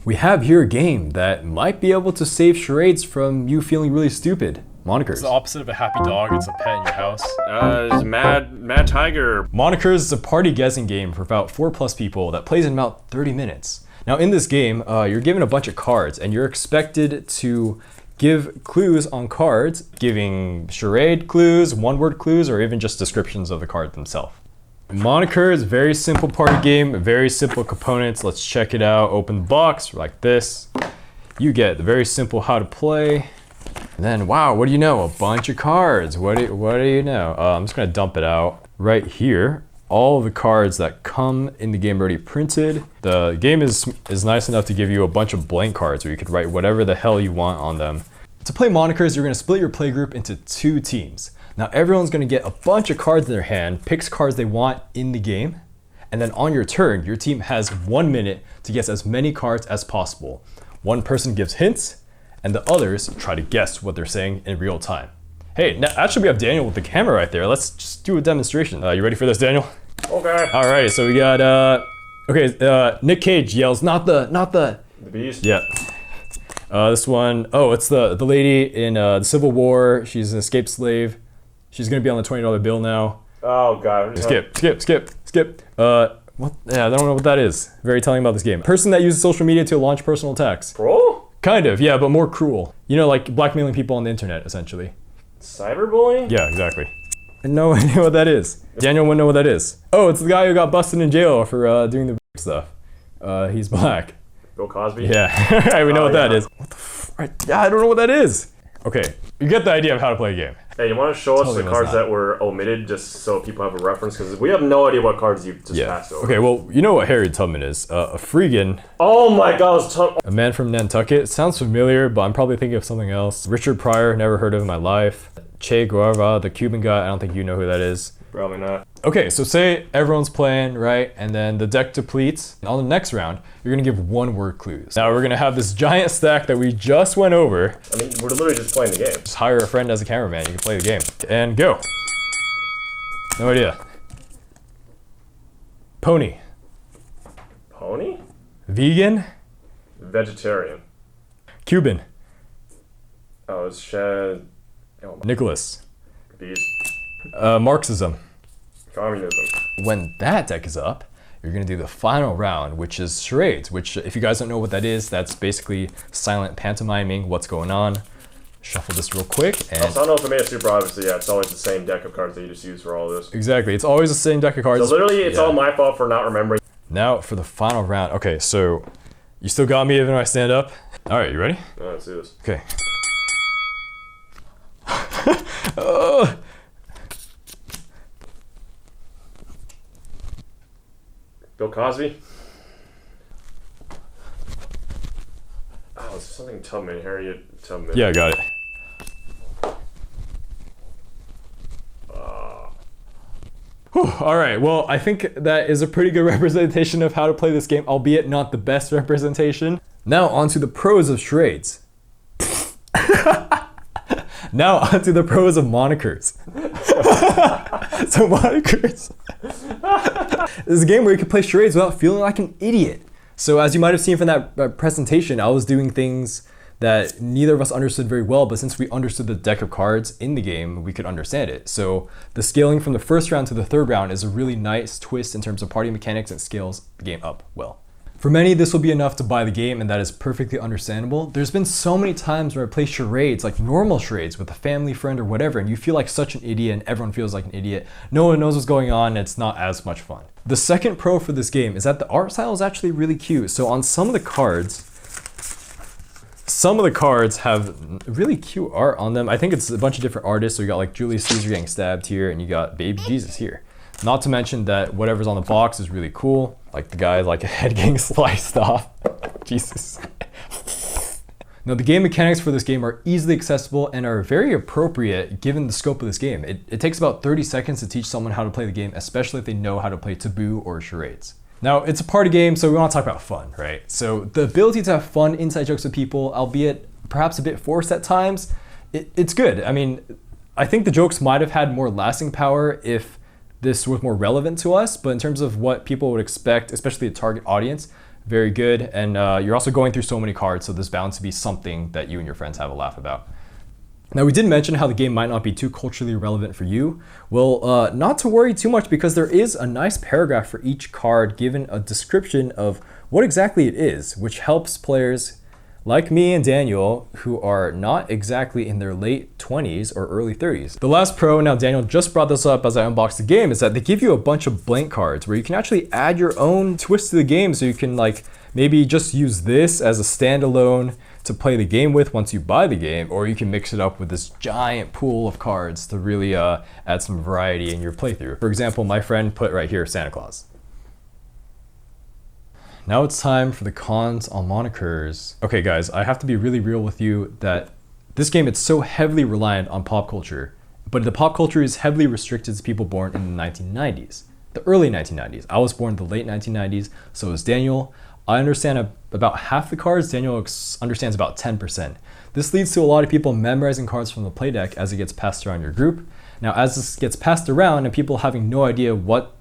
We have here a game that might be able to save charades from you feeling really stupid. Monikers. It's the opposite of a happy dog. It's a pet in your house. It's Mad Tiger. Monikers is a party guessing game for about 4+ people that plays in about 30 minutes. Now in this game, you're given a bunch of cards and you're expected to give clues on cards, giving charade clues, one-word clues, or even just descriptions of the card themselves. Monikers, very simple party game, very simple components. Let's check it out. Open the box like this. You get the very simple how to play. And then, wow, what do you know? A bunch of cards. What do you know? I'm just gonna dump it out right here. All of the cards that come in the game already printed. The game is nice enough to give you a bunch of blank cards where you could write whatever the hell you want on them. To play Monikers, you're gonna split your play group into 2 teams. Now everyone's gonna get a bunch of cards in their hand, picks cards they want in the game, and then on your turn, your team has 1 minute to guess as many cards as possible. One person gives hints, and the others try to guess what they're saying in real time. Hey, now actually we have Daniel with the camera right there. Let's just do a demonstration. You ready for this, Daniel? Okay. All right, so we got, Nick Cage yells, not the. The Beast? Yeah. This one, oh, it's the lady in the Civil War. She's an escaped slave. She's gonna be on the $20 bill now. Oh God. Skip. What? Yeah, I don't know what that is. Very telling about this game. Person that uses social media to launch personal attacks. Troll? Kind of, yeah, but more cruel. You know, like blackmailing people on the internet, essentially. Cyberbullying? Yeah, exactly. No idea what that is. Daniel wouldn't know what that is. Oh, it's the guy who got busted in jail for doing the stuff. He's black. Bill Cosby? Yeah, we know what that is. What the yeah, I don't know what that is. Okay, you get the idea of how to play a game. Hey, you want to show us the cards that were omitted just so people have a reference? Because we have no idea what cards you just passed over. Okay, well, you know what Harriet Tubman is. A freegan. Oh my God, a man from Nantucket. It sounds familiar, but I'm probably thinking of something else. Richard Pryor, never heard of in my life. Che Guevara, the Cuban guy, I don't think you know who that is. Probably not. Okay, so say everyone's playing, right? And then the deck depletes. On the next round, you're gonna give one-word clues. Now we're gonna have this giant stack that we just went over. I mean, we're literally just playing the game. Just hire a friend as a cameraman, you can play the game. And go. No idea. Pony. Pony? Vegan. Vegetarian. Cuban. Oh, it's Shed. Oh, Nicholas. Beast. Marxism. Communism. When that deck is up, you're gonna do the final round, which is charades, which if you guys don't know what that is, that's basically silent pantomiming what's going on. Shuffle this real quick. And I don't know if I made it super obvious, yeah, it's always the same deck of cards that you just use for all this. Exactly, it's always the same deck of cards. So literally, it's all my fault for not remembering. Now for the final round. Okay, so you still got me even when I stand up? All right, you ready? Let's do this. Okay. Bill Cosby? Oh, it's something Tubman, Harriet Tubman. Yeah, I got it. All right, well, I think that is a pretty good representation of how to play this game, albeit not the best representation. Now onto the pros of charades. Now onto the pros of Monikers. So Monikers is a game where you can play charades without feeling like an idiot. So as you might have seen from that presentation, I was doing things that neither of us understood very well, but since we understood the deck of cards in the game, we could understand it. So the scaling from the first round to the third round is a really nice twist in terms of party mechanics and scales the game up well. For many, this will be enough to buy the game, and that is perfectly understandable. There's been so many times where I play charades, like normal charades with a family friend or whatever, and you feel like such an idiot and everyone feels like an idiot. No one knows what's going on and it's not as much fun. The second pro for this game is that the art style is actually really cute. So on some of the cards have really cute art on them. I think it's a bunch of different artists. So you got like Julius Caesar getting stabbed here, and you got baby Jesus here. Not to mention that whatever's on the box is really cool. Like the guy, like a head getting sliced off. Jesus. Now the game mechanics for this game are easily accessible and are very appropriate given the scope of this game. It takes about 30 seconds to teach someone how to play the game, especially if they know how to play Taboo or charades. Now it's a party game, so we want to talk about fun, right? So the ability to have fun inside jokes with people, albeit perhaps a bit forced at times, it's good. I mean, I think the jokes might have had more lasting power if this was more relevant to us, but in terms of what people would expect, especially the target audience, very good. And you're also going through so many cards, so there's bound to be something that you and your friends have a laugh about. Now, we did mention how the game might not be too culturally relevant for you. Well, not to worry too much, because there is a nice paragraph for each card given a description of what exactly it is, which helps players like me and Daniel, who are not exactly in their late 20s or early 30s. The last pro, now Daniel just brought this up as I unboxed the game, is that they give you a bunch of blank cards where you can actually add your own twist to the game. So you can like maybe just use this as a standalone to play the game with once you buy the game, or you can mix it up with this giant pool of cards to really add some variety in your playthrough. For example, my friend put right here Santa Claus. Now it's time for the cons on Monikers. Okay guys, I have to be really real with you that this game, it's so heavily reliant on pop culture, but the pop culture is heavily restricted to people born in the 1990s, the early 1990s. I was born in the late 1990s, so is Daniel. I understand about half the cards, Daniel understands about 10%. This leads to a lot of people memorizing cards from the play deck as it gets passed around your group. Now, as this gets passed around and people having no idea what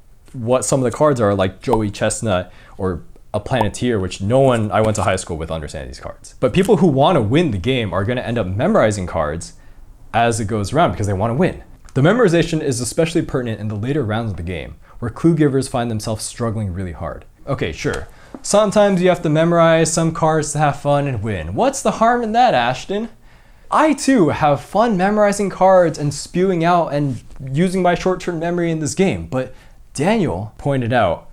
some of the cards are, like Joey Chestnut or a Planeteer, which no one I went to high school with understands these cards. But people who want to win the game are going to end up memorizing cards as it goes around because they want to win. The memorization is especially pertinent in the later rounds of the game, where clue givers find themselves struggling really hard. Okay, sure. Sometimes you have to memorize some cards to have fun and win. What's the harm in that, Ashton? I too have fun memorizing cards and spewing out and using my short-term memory in this game, but Daniel pointed out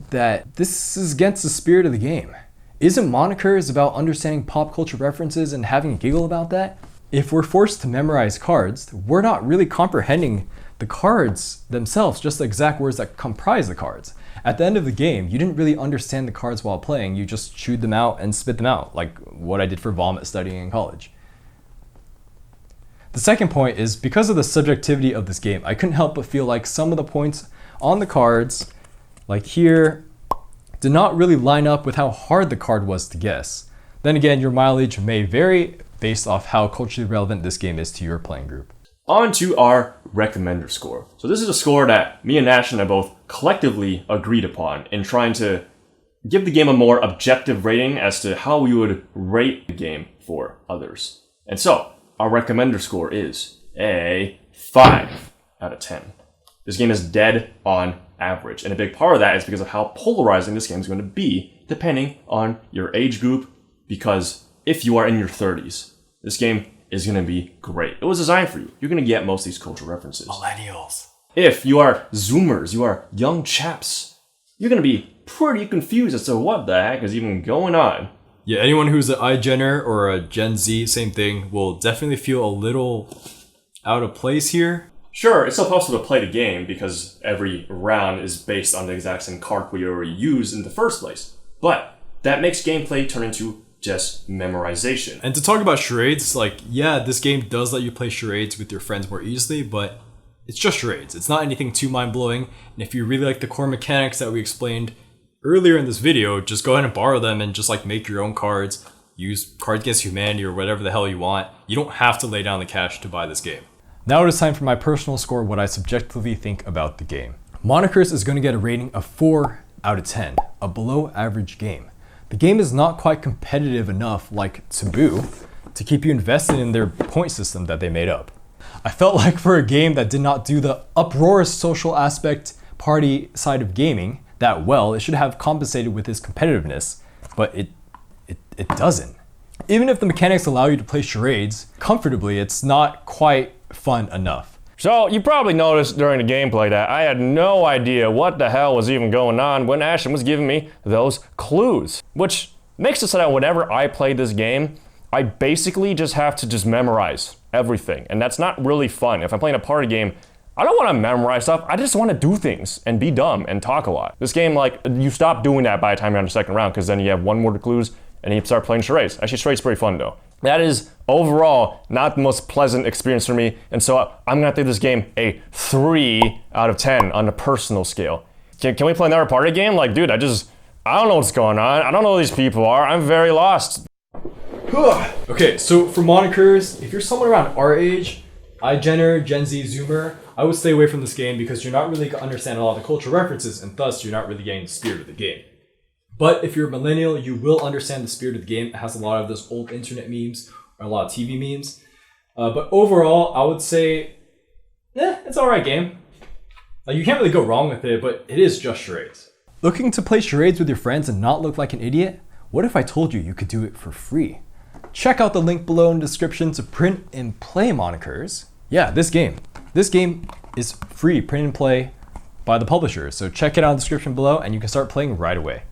that this is against the spirit of the game. Isn't Monikers about understanding pop culture references and having a giggle about that? If we're forced to memorize cards, we're not really comprehending the cards themselves, just the exact words that comprise the cards. At the end of the game, you didn't really understand the cards while playing, you just chewed them out and spit them out, like what I did for vomit studying in college. The second point is, because of the subjectivity of this game, I couldn't help but feel like some of the points on the cards, like here, did not really line up with how hard the card was to guess. Then again, your mileage may vary based off how culturally relevant this game is to your playing group. On to our recommender score. So this is a score that me and Ashton have both collectively agreed upon in trying to give the game a more objective rating as to how we would rate the game for others. And so, our recommender score is a 5 out of 10. This game is dead on average, and a big part of that is because of how polarizing this game is going to be depending on your age group, because if you are in your 30s, this game is going to be great. It was designed for you. You're going to get most of these cultural references. Millennials. If you are Zoomers, you are young chaps, you're going to be pretty confused as to what the heck is even going on. Yeah, anyone who's an iGener or a Gen Z, same thing, will definitely feel a little out of place here. Sure, it's still possible to play the game because every round is based on the exact same card we already used in the first place. But that makes gameplay turn into just memorization. And to talk about charades, like, yeah, this game does let you play charades with your friends more easily, but it's just charades. It's not anything too mind-blowing. And if you really like the core mechanics that we explained earlier in this video, just go ahead and borrow them and just like make your own cards, use Cards Against Humanity or whatever the hell you want. You don't have to lay down the cash to buy this game. Now it is time for my personal score, what I subjectively think about the game. Monikers is going to get a rating of 4 out of 10, a below average game. The game is not quite competitive enough like Taboo to keep you invested in their point system that they made up. I felt like for a game that did not do the uproarious social aspect party side of gaming that well, it should have compensated with its competitiveness, but it doesn't. Even if the mechanics allow you to play charades comfortably, it's not quite fun enough. So you probably noticed during the gameplay that I had no idea what the hell was even going on when Ashton was giving me those clues. Which makes it so that whenever I play this game, I basically just have to just memorize everything. And that's not really fun. If I'm playing a party game, I don't want to memorize stuff. I just want to do things and be dumb and talk a lot. This game, like, you stop doing that by the time you're on the second round because then you have one more clues and you start playing charades. Actually, charades pretty fun though. That is overall not the most pleasant experience for me, and so I'm gonna give this game a 3 out of 10 on the personal scale. Can we play another party game? Like, dude, I don't know what's going on. I don't know who these people are. I'm very lost. Okay, so for Monikers, if you're someone around our age, iGener, Gen Z, Zoomer, I would stay away from this game because you're not really gonna understand a lot of the cultural references, and thus you're not really getting the spirit of the game. But if you're a millennial, you will understand the spirit of the game. It has a lot of those old internet memes or a lot of TV memes. But overall, I would say, it's an alright game. You can't really go wrong with it, but it is just charades. Looking to play charades with your friends and not look like an idiot? What if I told you could do it for free? Check out the link below in the description to print and play Monikers. Yeah, this game. This game is free, print and play by the publisher. So check it out in the description below and you can start playing right away.